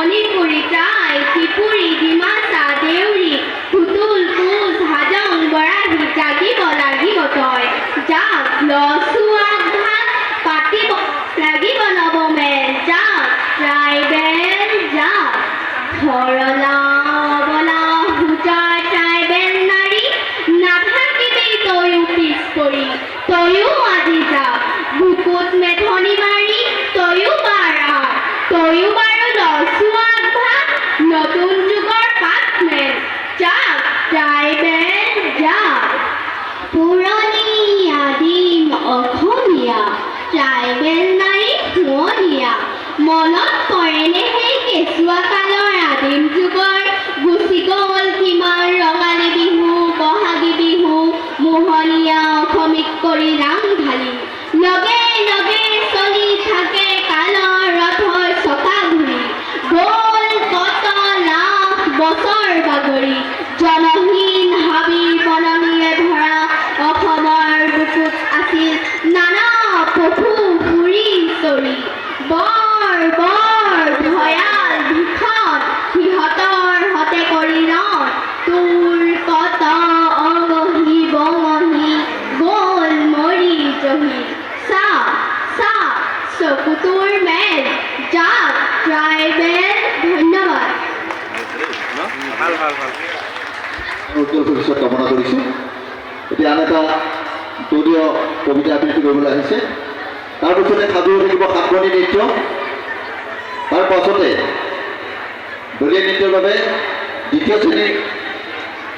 মণিপুৰী টাই ত্ৰিপুৰী ডিমাচা দেউৰী পুতুল কোচ হাজং বৰাহী জাগিব লাগিব তই যাক লচুৱাক ভাত পাতিব লাগিব নৱমে যাক ট্ৰাইবেল যাক সৰলা অবলা সুজাৰ ট্ৰাইবেল নাৰী নাথাকিবি তয়ো পিছ পৰি তয়ো আজি যাক বুকুত মেথনি মাৰি তয়ো পাৰা তয়ো বাৰু লচুৱাক ভাত নতুন যুগৰ পাৰ্টমেন যাক ট্ৰাইবেল যাক পুৰণি আদিম অসমীয়া ট্ৰাইবেল নাৰী শুৱনীয়া মনত পৰেনে সেই কেঁচুৱা কালৰ আদিম যুগৰ গুচি গ'ল কিমান ৰঙালী বিহু বহাগী বিহু মোহনীয়া অসমীক কৰি ৰাং ঢালি লগে লগে চলি থাকে কালৰ ৰথৰ চকা ঘূৰি গ'ল কত লাখ বছৰ বাগৰি জনহীন হাবি বননিয়ে ভৰা অসমৰ বুকুত আছিল নানা পশু ফুৰি চৰি বৰ বৰ ভয়াল ভীষণ সিহঁতৰ হতে কৰি ৰং তোৰ কত অগহি বঙহি গ'ল মৰি জহি চা চা চকুটোৰ মেল যাক ট্ৰাইবেল ধন্যবাদ ভাল ভাল ভাল উজ্জ্বল ভৱিষ্যত কামনা কৰিছোঁ এতিয়া আন এটা দলীয় কবিতা আবৃত্তি কৰিবলৈ আহিছে তাৰপিছতে সাজু হৈ থাকিব সাতভনী নৃত্য তাৰ পাছতে দলীয় নৃত্যৰ বাবে দ্বিতীয় শ্ৰেণীৰ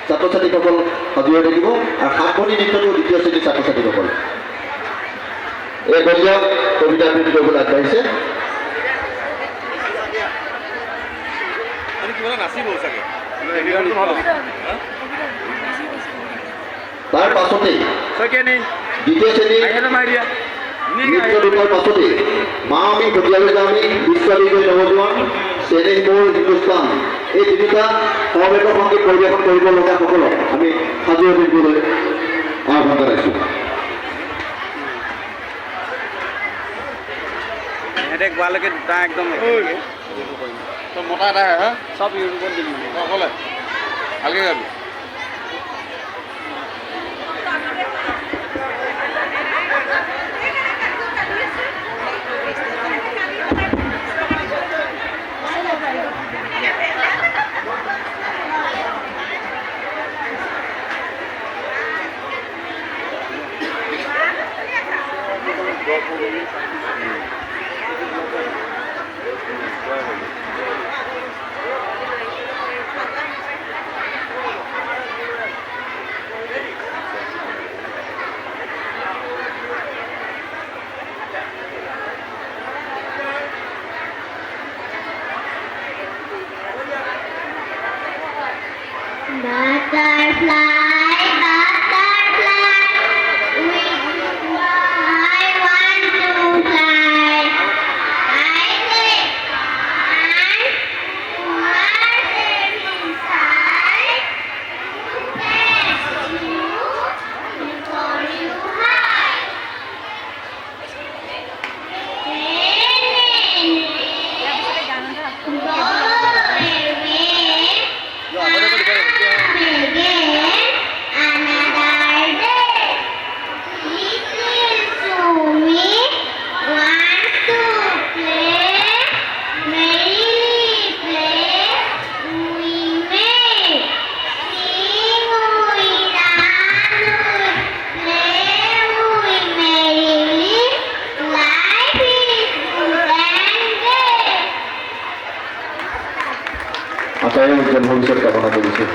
ছাত্ৰ ছাত্ৰীসকল সাজু হৈ থাকিব আৰু সাতভনী নৃত্যটো দ্বিতীয় শ্ৰেণীৰ ছাত্ৰ ছাত্ৰীসকল এই দলীয় কবিতা আবৃত্তি কৰিবলৈ আগবাঢ়িছে নাচিব চাগে তাৰ পাছতেই দ্বিতীয় শ্ৰেণীৰ নৃত্য ৰূপৰ পাছতে মা আমি ভটিয়ালৈ যাওঁ আমি বিশ্ববিজয় নৱজোৱান চেনেই মোৰ হিন্দুস্তান এই তিনিটা সমবেত সংগীত পৰিৱেশন কৰিব লগা সকলক আমি সাজু হৈ থাকিবলৈ আহ্বান জনাইছোঁ সিহঁতে গোৱালৈকে দুটা একদম মতা এটা হা চব ইউটিউবত দিম অকলে ভালকৈ গাবি Butterfly, butterfly, I want to fly. I live and worship inside. Thank you before you hide. আশায় উজ্জ্বল ভৱিষ্যত কামনা কৰিছোঁ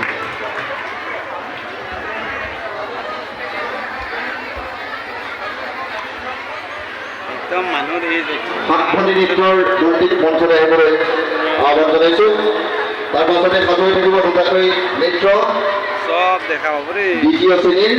একদম মানুহ সাতভনী নৃত্যৰ দলটিক মঞ্চলৈ আহিবলৈ আহ্বান জনাইছোঁ তাৰ পাছতে সাজু হৈ থাকিব দুটাকৈ নৃত্য চব দেখা পাব দেই দ্বিতীয় শ্ৰেণীৰ